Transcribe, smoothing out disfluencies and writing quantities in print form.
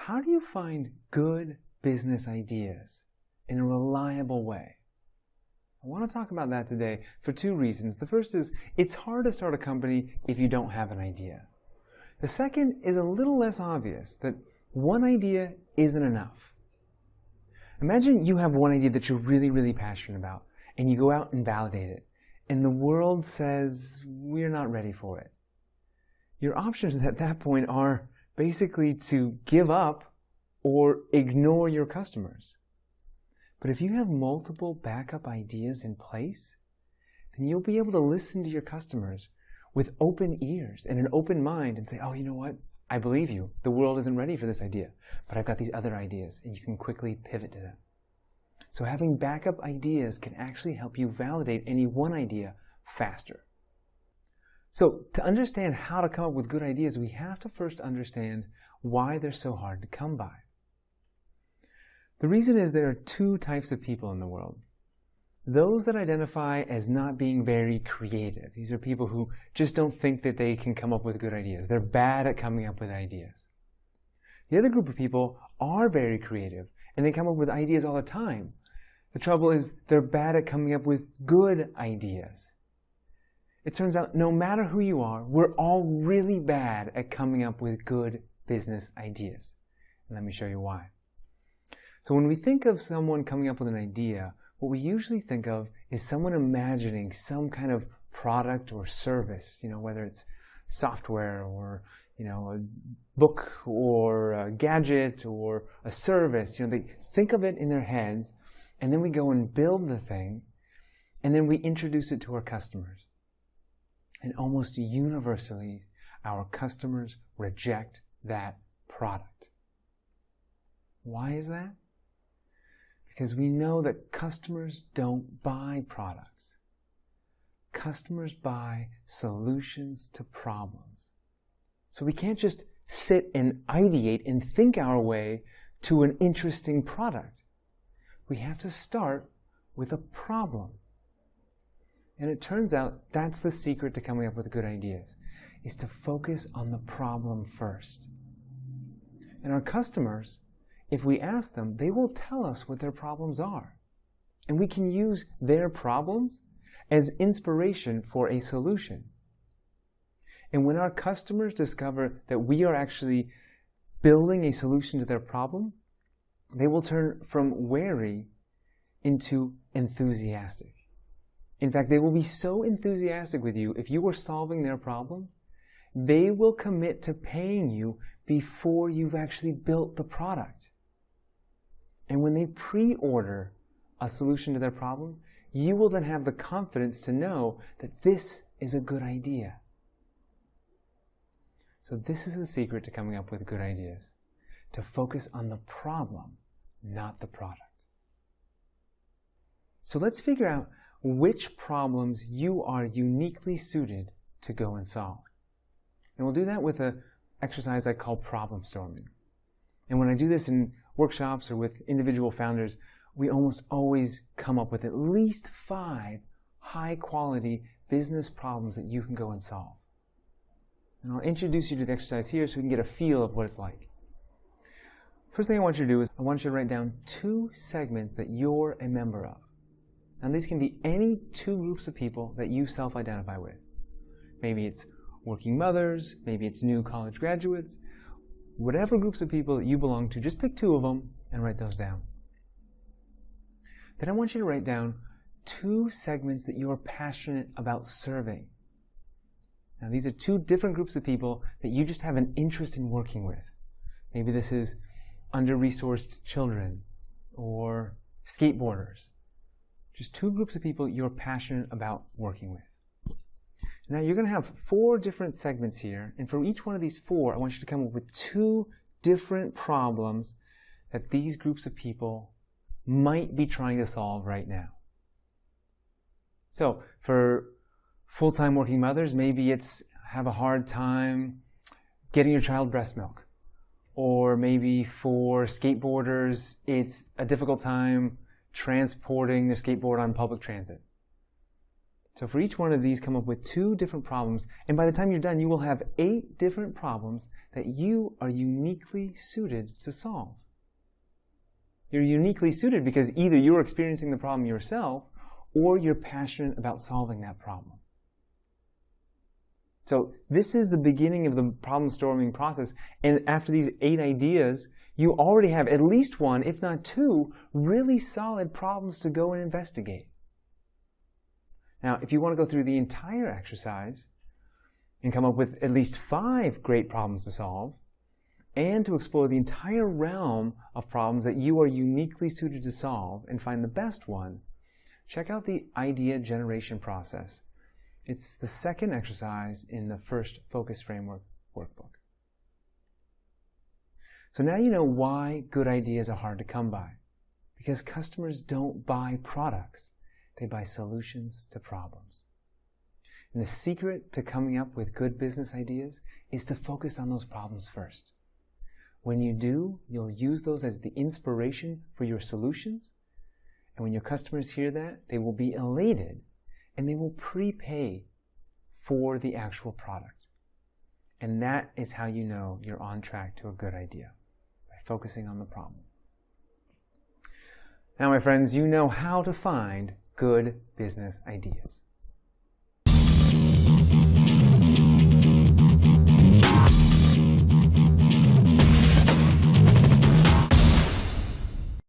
How do you find good business ideas in a reliable way? I want to talk about that today for two reasons. The first is it's hard to start a company if you don't have an idea. The second is a little less obvious, that one idea isn't enough. Imagine you have one idea that you're really, really passionate about, and you go out and validate it, and the world says, we're not ready for it. Your options at that point are basically to give up or ignore your customers. But if you have multiple backup ideas in place, then you'll be able to listen to your customers with open ears and an open mind and say, oh, you know what? I believe you. The world isn't ready for this idea, but I've got these other ideas, and you can quickly pivot to them. So having backup ideas can actually help you validate any one idea faster. So to understand how to come up with good ideas, we have to first understand why they're so hard to come by. The reason is there are two types of people in the world. Those that identify as not being very creative. These are people who just don't think that they can come up with good ideas. They're bad at coming up with ideas. The other group of people are very creative, and they come up with ideas all the time. The trouble is they're bad at coming up with good ideas. It turns out no matter who you are, we're all really bad at coming up with good business ideas. And let me show you why. So when we think of someone coming up with an idea, what we usually think of is someone imagining some kind of product or service, whether it's software or, a book or a gadget or a service. They think of it in their heads, and then we go and build the thing, and then we introduce it to our customers. And almost universally, our customers reject that product. Why is that? Because we know that customers don't buy products. Customers buy solutions to problems. So we can't just sit and ideate and think our way to an interesting product. We have to start with a problem. And it turns out that's the secret to coming up with good ideas, is to focus on the problem first. And our customers, if we ask them, they will tell us what their problems are. And we can use their problems as inspiration for a solution. And when our customers discover that we are actually building a solution to their problem, they will turn from wary into enthusiastic. In fact, they will be so enthusiastic with you if you are solving their problem, they will commit to paying you before you've actually built the product. And when they pre-order a solution to their problem, you will then have the confidence to know that this is a good idea. So this is the secret to coming up with good ideas, to focus on the problem, not the product. So let's figure out which problems you are uniquely suited to go and solve. And we'll do that with an exercise I call problem storming. And when I do this in workshops or with individual founders, we almost always come up with at least 5 high-quality business problems that you can go and solve. And I'll introduce you to the exercise here so we can get a feel of what it's like. First thing I want you to do is I want you to write down 2 segments that you're a member of. Now these can be any 2 groups of people that you self-identify with. Maybe it's working mothers, maybe it's new college graduates. Whatever groups of people that you belong to, just pick 2 of them and write those down. Then I want you to write down 2 segments that you're passionate about serving. Now these are 2 different groups of people that you just have an interest in working with. Maybe this is under-resourced children or skateboarders. Just 2 groups of people you're passionate about working with. Now you're going to have 4 different segments here, and for each one of these 4, I want you to come up with 2 different problems that these groups of people might be trying to solve right now. So for full-time working mothers, maybe it's have a hard time getting your child breast milk. Or maybe for skateboarders, it's a difficult time transporting their skateboard on public transit. So for each one of these, come up with 2 different problems, and by the time you're done, you will have 8 different problems that you are uniquely suited to solve. You're uniquely suited because either you're experiencing the problem yourself or you're passionate about solving that problem. So this is the beginning of the problem-storming process, and after these 8 ideas, you already have at least 1, if not 2, really solid problems to go and investigate. Now, if you want to go through the entire exercise and come up with at least 5 great problems to solve, and to explore the entire realm of problems that you are uniquely suited to solve and find the best one, check out the idea generation process. It's the second exercise in the first Focus Framework workbook. So now you know why good ideas are hard to come by. Because customers don't buy products, they buy solutions to problems. And the secret to coming up with good business ideas is to focus on those problems first. When you do, you'll use those as the inspiration for your solutions. And when your customers hear that, they will be elated and they will prepay for the actual product. And that is how you know you're on track to a good idea, by focusing on the problem. Now, my friends, you know how to find good business ideas.